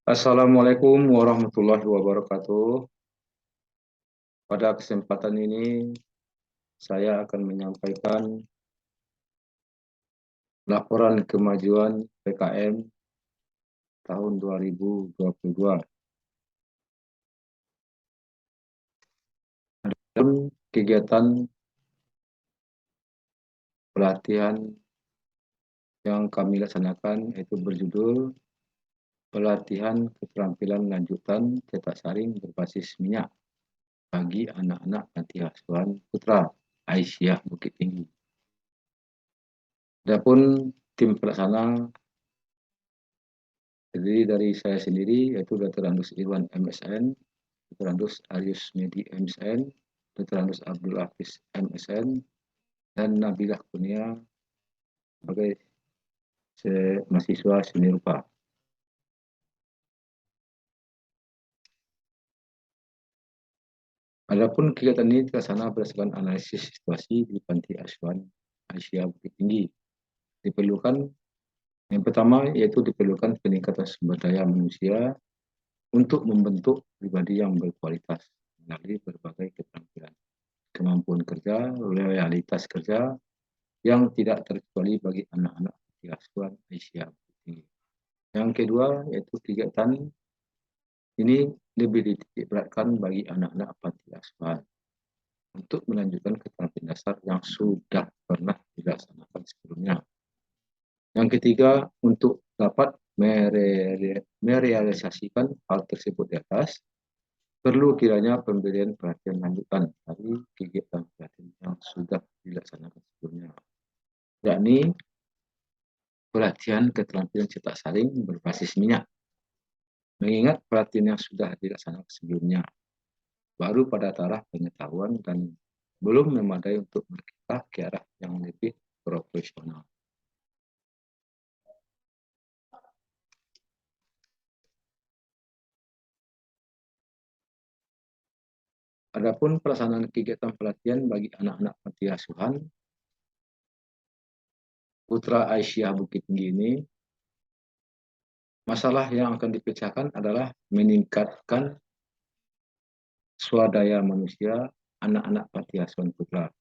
Assalamualaikum warahmatullahi wabarakatuh. Pada kesempatan ini, saya akan menyampaikan laporan kemajuan PKM tahun 2022. Dalam kegiatan pelatihan yang kami laksanakan, yaitu berjudul Pelatihan Keterampilan Lanjutan Cetak Saring Berbasis Minyak bagi anak-anak Panti Asuhan Putra Aisyah Bukit Tinggi. Adapun tim pelaksana terdiri dari saya sendiri, yaitu Dr. Andus Irwan MSN, Dr. Andus Arius Medi MSN, Dr. Andus Abdul Hafiz MSN, dan Nabilah Kunia sebagai mahasiswa seni rupa. Adapun kegiatan ini terlaksana berdasarkan analisis situasi di Panti Asuhan Aisyah Bukit Tinggi. Diperlukan yang pertama yaitu diperlukan peningkatan sumber daya manusia untuk membentuk pribadi yang berkualitas melalui berbagai keterampilan, kemampuan kerja, loyalitas kerja yang tidak terkecuali bagi anak-anak Panti Asuhan Aisyah Bukit Tinggi. Yang kedua yaitu kegiatan ini lebih dititikberatkan bagi anak-anak Panti Asuhan untuk melanjutkan keterampilan dasar yang sudah pernah dilaksanakan sebelumnya. Yang ketiga, untuk dapat merealisasikan hal tersebut di atas, perlu kiranya pemberian perhatian lanjutan dari kegiatan pelatihan yang sudah dilaksanakan sebelumnya, yakni pelatihan keterampilan cetak saring berbasis minyak. Mengingat pelatihan yang sudah dilaksanakan sebelumnya, baru pada taraf pengetahuan dan belum memadai untuk berkita ke arah yang lebih profesional. Adapun pelaksanaan kegiatan pelatihan bagi anak-anak panti asuhan Putra Aisyah Bukit Tinggi ini, masalah yang akan dipecahkan adalah meningkatkan swadaya manusia anak-anak panti asuhan putra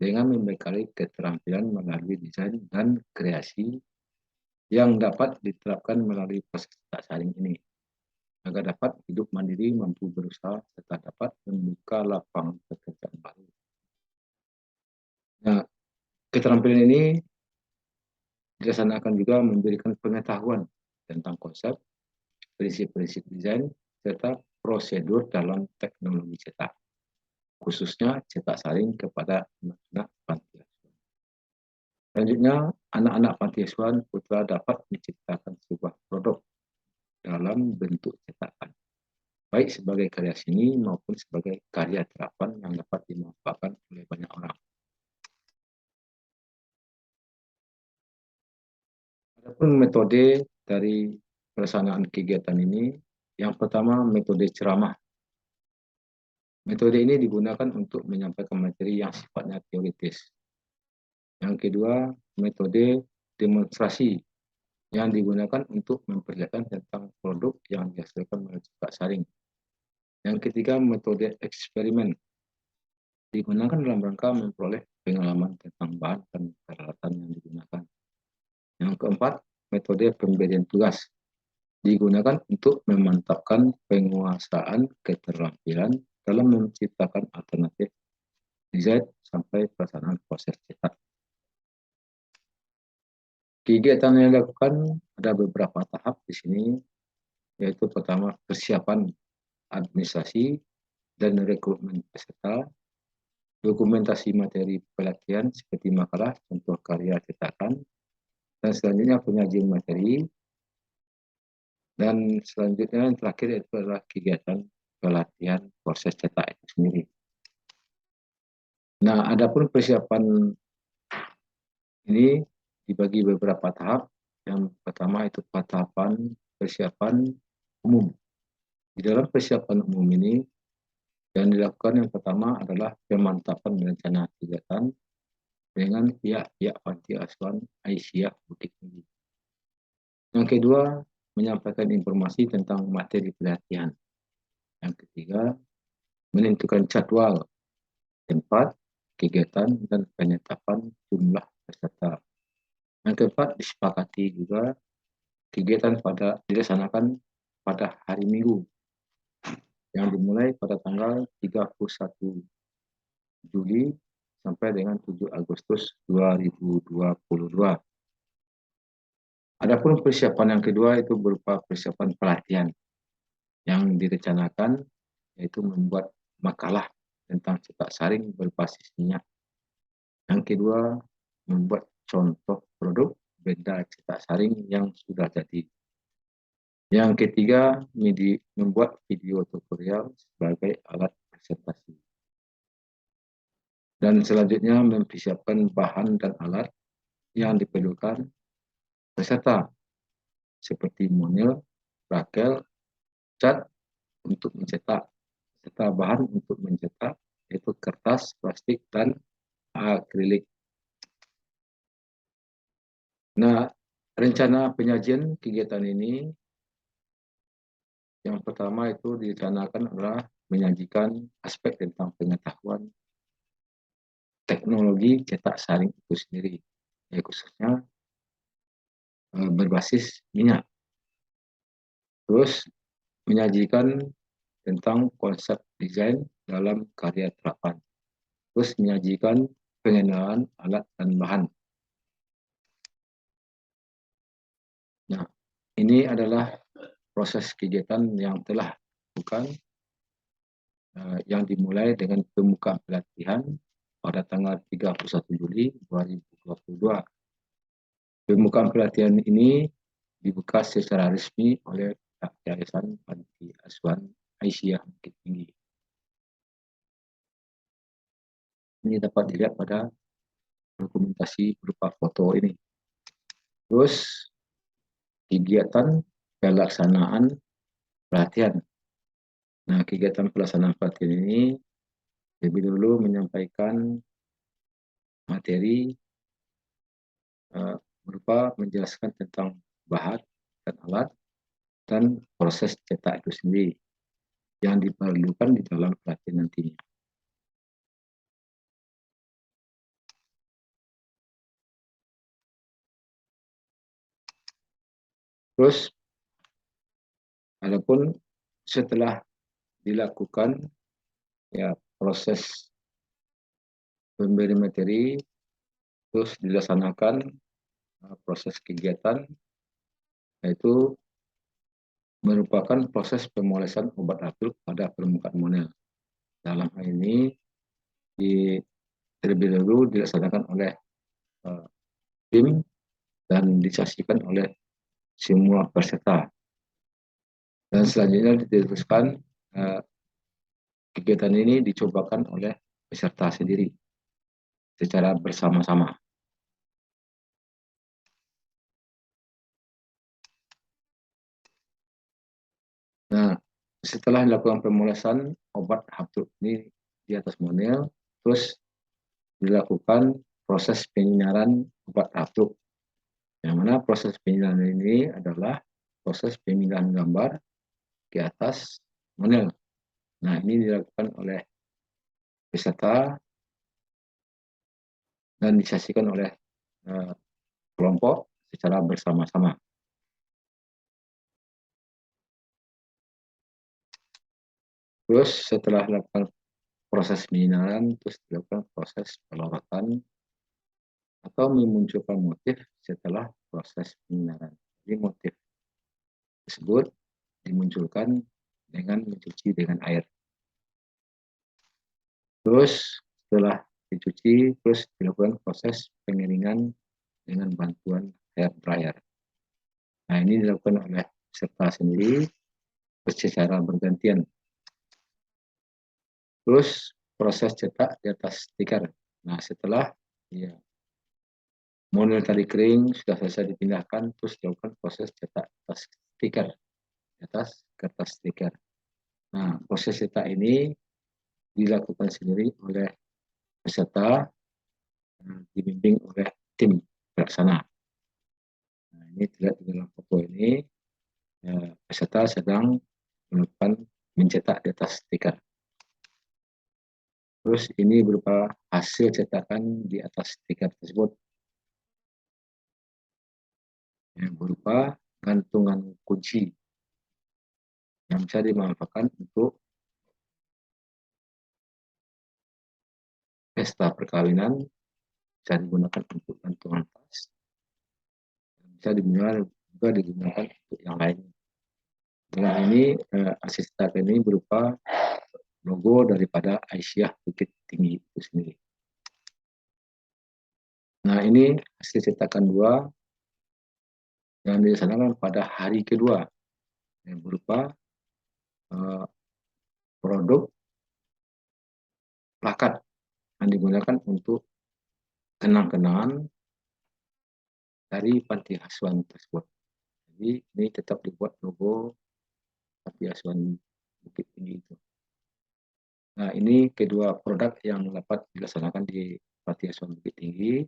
dengan membekali keterampilan melalui desain dan kreasi yang dapat diterapkan melalui proses cetak saring ini, agar dapat hidup mandiri, mampu berusaha, serta dapat membuka lapangan pekerjaan baru. Nah, keterampilan ini dilaksanakan juga memberikan pengetahuan tentang konsep, prinsip-prinsip desain, serta prosedur dalam teknologi cetak, khususnya cetak saring kepada anak-anak panti asuhan. Selanjutnya, anak-anak panti asuhan putra dapat menciptakan sebuah produk dalam bentuk cetakan, baik sebagai karya seni maupun sebagai karya terapan yang dapat dimanfaatkan oleh banyak orang. Adapun metode dari pelaksanaan kegiatan ini, yang pertama metode ceramah. Metode ini digunakan untuk menyampaikan materi yang sifatnya teoritis. Yang kedua, metode demonstrasi yang digunakan untuk memperlihatkan tentang produk yang dihasilkan melalui cetak saring. Yang ketiga, metode eksperimen digunakan dalam rangka memperoleh pengalaman tentang bahan dan peralatan yang digunakan. Yang keempat, metode pemberian tugas digunakan untuk memantapkan penguasaan keterampilan dalam menciptakan alternatif desain sampai pelaksanaan proses cetak. Kegiatan yang dilakukan ada beberapa tahap di sini, yaitu pertama persiapan administrasi dan rekrutmen peserta, dokumentasi materi pelatihan seperti makalah, contoh karya cetakan, dan selanjutnya penyajian materi, dan selanjutnya yang terakhir itu adalah kegiatan pelatihan proses cetak itu sendiri. Nah, adapun persiapan ini dibagi beberapa tahap. Yang pertama itu tahapan persiapan umum. Di dalam persiapan umum ini yang dilakukan yang pertama adalah pemantapan rencana kegiatan dengan pihak-pihak panti asuhan Aisyah Bukit Tinggi. Yang kedua, menyampaikan informasi tentang materi pelatihan. Yang ketiga, menentukan jadwal, tempat, kegiatan, dan penetapan jumlah peserta. Yang keempat, disepakati juga kegiatan dilaksanakan pada hari Minggu yang dimulai pada tanggal 31 Juli sampai dengan 7 Agustus 2022. Adapun persiapan yang kedua itu berupa persiapan pelatihan yang direncanakan, yaitu membuat makalah tentang cetak saring berbasis minyak. Yang kedua, membuat contoh produk benda cetak saring yang sudah jadi. Yang ketiga, membuat video tutorial sebagai alat presentasi. Dan selanjutnya, mempersiapkan bahan dan alat yang diperlukan peserta, seperti monil, rakel, cat untuk mencetak, serta bahan untuk mencetak, yaitu kertas, plastik, dan akrilik. Nah, rencana penyajian kegiatan ini yang pertama itu direncanakan adalah menyajikan aspek tentang pengetahuan teknologi cetak saring itu sendiri, khususnya berbasis minyak. Terus menyajikan tentang konsep desain dalam karya terapan. Terus menyajikan pengenalan alat dan bahan. Nah, ini adalah proses kegiatan yang telah dilakukan yang dimulai dengan pembukaan pelatihan pada tanggal 31 Juli 2022. Pembukaan pelatihan ini dibuka secara resmi oleh Yayasan Panti Asuhan Aisyah Bukit Tinggi. Ini dapat dilihat pada dokumentasi berupa foto ini. Terus kegiatan pelaksanaan pelatihan. Nah, kegiatan pelaksanaan pelatihan ini lebih dulu menyampaikan materi berupa menjelaskan tentang bahan dan alat dan proses cetak itu sendiri yang diperlukan di dalam pelatihan nantinya. Terus, adapun setelah dilakukan ya proses pemberi materi, terus dilaksanakan proses kegiatan, yaitu merupakan proses pemolesan obat aktif pada permukaan monel. Dalam hal ini terlebih dahulu dilaksanakan oleh tim dan disaksikan oleh semua peserta. Dan selanjutnya diteruskan kegiatan ini dicobakan oleh peserta sendiri secara bersama-sama. Nah, setelah dilakukan pemolesan obat haptuk ini di atas monel, terus dilakukan proses penyinaran obat haptuk. Yang mana proses penyinaran ini adalah proses pemindahan gambar ke atas monel. Nah, ini dilakukan oleh peserta dan disaksikan oleh kelompok secara bersama-sama. Terus setelah dilakukan proses penyinaran, terus dilakukan proses pelorotan atau memunculkan motif setelah proses penyinaran. Jadi motif tersebut dimunculkan dengan mencuci dengan air. Terus setelah dicuci, terus dilakukan proses pengeringan dengan bantuan hair dryer. Nah, ini dilakukan oleh peserta sendiri secara bergantian. Terus proses cetak di atas stiker. Nah, setelah ya, monel tadi kering sudah selesai dipindahkan, terus dilakukan proses cetak atas stiker, di atas kertas stiker. Nah, proses cetak ini dilakukan sendiri oleh peserta, dibimbing oleh tim pelaksana. Nah, ini terlihat di dalam foto ini. ini peserta sedang melakukan mencetak di atas stiker. Terus ini berupa hasil cetakan di atas stiker tersebut yang berupa gantungan kunci yang bisa dimanfaatkan untuk pesta perkawinan, bisa digunakan untuk gantungan tas, bisa digunakan untuk yang lain. Dengan ini akses ini berupa logo daripada Aisyah Bukit Tinggi itu sendiri. Nah, ini hasil cetakan 2 yang dilaksanakan pada hari kedua yang berupa produk plakat yang digunakan untuk kenang-kenangan dari panti asuhan tersebut. Jadi ini tetap dibuat logo panti asuhan Bukit Tinggi itu. Nah, ini kedua produk yang dapat dilaksanakan di panti asuhan Bukit Tinggi.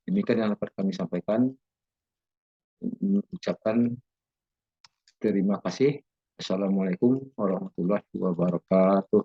Demikian yang dapat kami sampaikan. Ucapkan terima kasih. Assalamualaikum warahmatullahi wabarakatuh.